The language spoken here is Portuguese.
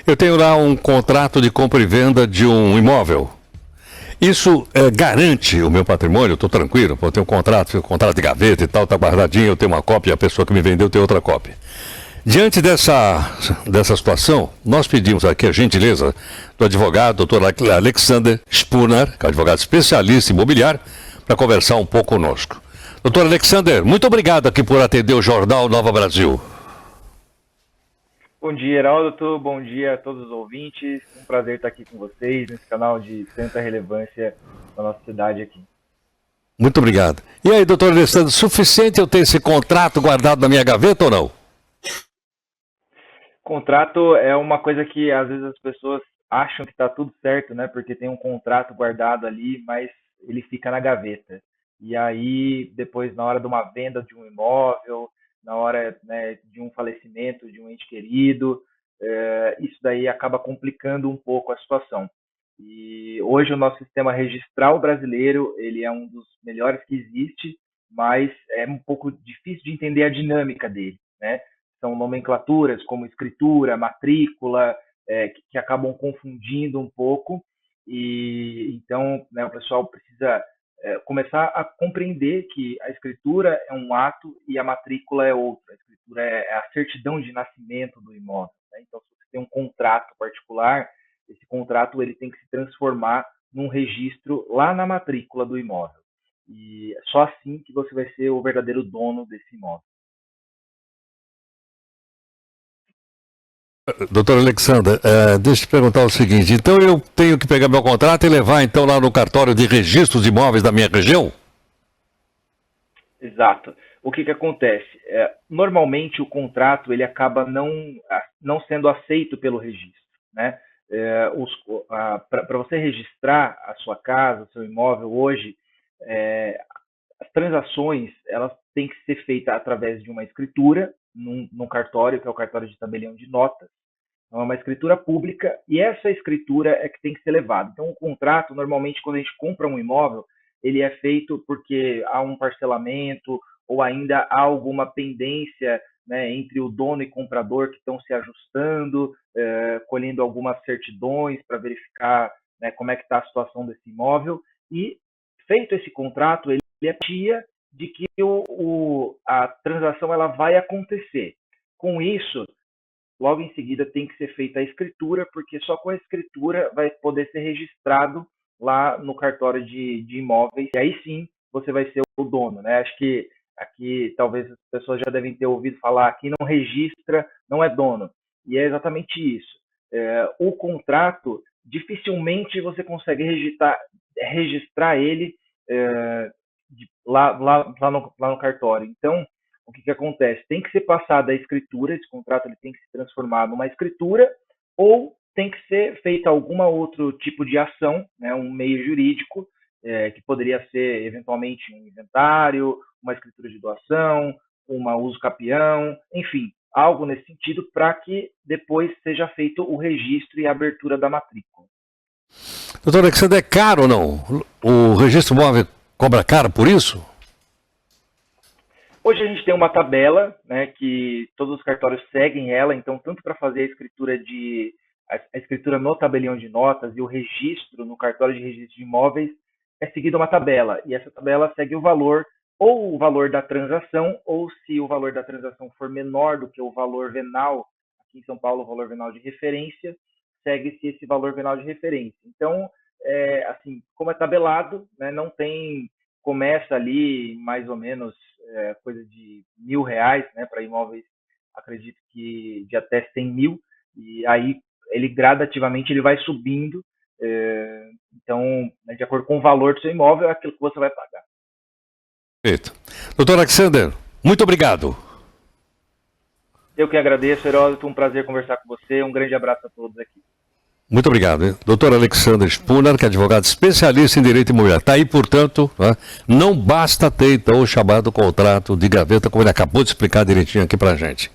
Eu tenho lá um contrato de compra e venda de um imóvel. Isso garante o meu patrimônio, eu estou tranquilo, eu tenho um contrato de gaveta e tal, está guardadinho, eu tenho uma cópia, a pessoa que me vendeu tem outra cópia. Diante dessa situação, nós pedimos aqui a gentileza do advogado, doutor Alexander Spooner, que é um advogado especialista em imobiliário, para conversar um pouco conosco. Doutor Alexander, muito obrigado aqui por atender o Jornal Nova Brasil. Bom dia, Heraldo. Bom dia a todos os ouvintes. Um prazer estar aqui com vocês nesse canal de tanta relevância na nossa cidade aqui. Muito obrigado. E aí, doutor Alexandre, suficiente eu ter esse contrato guardado na minha gaveta ou não? Contrato é uma coisa que às vezes as pessoas acham que está tudo certo, né? Porque tem um contrato guardado ali, mas ele fica na gaveta. E aí, depois, na hora de uma venda de um imóvel, na hora, né, de um falecimento de um ente querido, isso daí acaba complicando um pouco a situação. E hoje o nosso sistema registral brasileiro, ele é um dos melhores que existe, mas é um pouco difícil de entender a dinâmica dele, né? São nomenclaturas como escritura, matrícula, que acabam confundindo um pouco, e então, né, o pessoal precisa começar a compreender que a escritura é um ato e a matrícula é outro. A escritura é a certidão de nascimento do imóvel, né? Então, se você tem um contrato particular, esse contrato ele tem que se transformar num registro lá na matrícula do imóvel. E é só assim que você vai ser o verdadeiro dono desse imóvel. Doutor Alexander, deixa eu te perguntar o seguinte, então eu tenho que pegar meu contrato e levar então lá no cartório de registros de imóveis da minha região? Exato. O que acontece? Normalmente o contrato ele acaba não sendo aceito pelo registro, né? Para você registrar a sua casa, o seu imóvel hoje, as transações elas têm que ser feitas através de uma escritura num cartório, que é o cartório de tabelião de notas. É uma escritura pública e essa escritura é que tem que ser levada. Então, o contrato, normalmente, quando a gente compra um imóvel, ele é feito porque há um parcelamento ou ainda há alguma pendência, né, entre o dono e comprador que estão se ajustando, colhendo algumas certidões para verificar, né, como é que está a situação desse imóvel. E, feito esse contrato, ele é garantia de que a transação ela vai acontecer. Com isso, logo em seguida tem que ser feita a escritura, porque só com a escritura vai poder ser registrado lá no cartório de imóveis, e aí sim você vai ser o dono, né? Acho que aqui talvez as pessoas já devem ter ouvido falar, aqui não registra, não é dono. E é exatamente isso. O contrato, dificilmente você consegue registrar ele lá no cartório. Então, o que acontece? Tem que ser passada a escritura, esse contrato ele tem que se transformar numa escritura, ou tem que ser feita alguma outro tipo de ação, né, um meio jurídico, que poderia ser eventualmente um inventário, uma escritura de doação, uma uso capião, enfim, algo nesse sentido para que depois seja feito o registro e a abertura da matrícula. Doutor Alexandre, é caro ou não? O registro móvel cobra caro por isso? Hoje a gente tem uma tabela, né, que todos os cartórios seguem ela, então tanto para fazer a escritura no tabelião de notas e o registro no cartório de registro de imóveis, é seguida uma tabela, e essa tabela segue o valor, ou o valor da transação, ou se o valor da transação for menor do que o valor venal, aqui em São Paulo o valor venal de referência, segue-se esse valor venal de referência. Então, assim, como é tabelado, né, não tem, começa ali mais ou menos coisa de R$1.000, né, para imóveis, acredito que de até 100 mil, e aí ele gradativamente ele vai subindo, então, né, de acordo com o valor do seu imóvel, é aquilo que você vai pagar. Perfeito. Doutor Alexander, muito obrigado. Eu que agradeço, Heródoto, um prazer conversar com você, um grande abraço a todos aqui. Muito obrigado, hein? Doutor Alexander Spooner, que é advogado especialista em direito imobiliário. Está aí, portanto, né? Não basta ter, então, o chamado contrato de gaveta, como ele acabou de explicar direitinho aqui para a gente.